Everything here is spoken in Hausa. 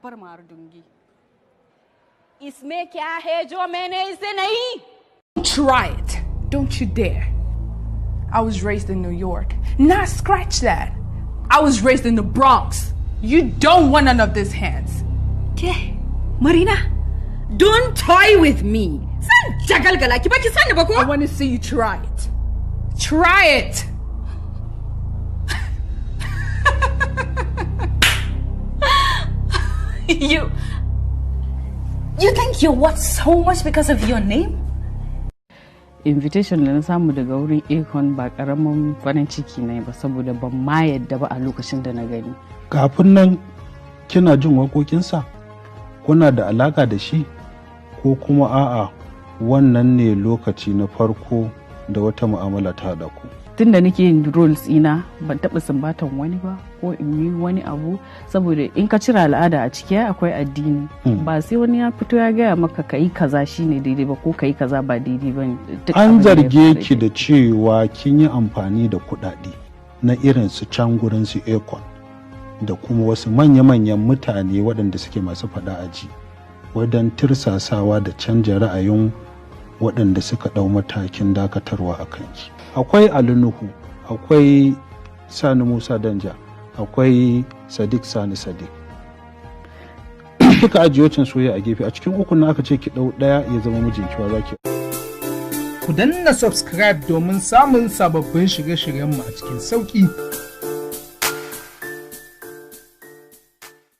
bar mar dungi. Isme kya hai jo maine ise nahi? Try it. Don't you dare. I was raised in New York. Nah, scratch that. I was raised in the Bronx. You don't want none of these hands. Okay, Marina, don't toy with me. San jagal gala ki baki sani ba ko? I want to see you try it. Try it. You think you're worth so much because of your name? Invitation da na samu daga wurin Akon ba karamin farin ciki ne ba saboda ban ma yadda ba a lokacin da na gani. Kafin nan kina jin waƙoƙinsa? Kuna da alaka da shi ko kuma a'a wannan ne lokaci na farko da wata mu'amala ta haɗa ku? Tun da nake yin roles ina ban taɓa sumbatan wani ba ko in yi wani abu saboda in ka cire al'ada a ciki akwai addini ba sai wani ya fito ya gaya maka ka yi kaza shine daidai ba ko ka yi kaza ba daidai ba ne. An zarge ki da cewa kin yi amfani da kuɗaɗe na irin su can gurin su Akon da kuma wasu manya-manyan mutane waɗanda suke masu faɗa a ji wajen tirsasawa da canja ra'ayin waɗanda suka ɗau matakin dakatarwa a kanki. Akwai Ali Nuhu, akwai Sani Musa Danja, akwai Sadiq Sani Sadiq. Kika ajiye wacin soyayya a gefe a cikin ukun na aka ce ki ɗau ɗaya ya zama mijinki wa zaki. Ku danna subscribe domin samun sababbin shirye-shiryenmu a cikin sauƙi.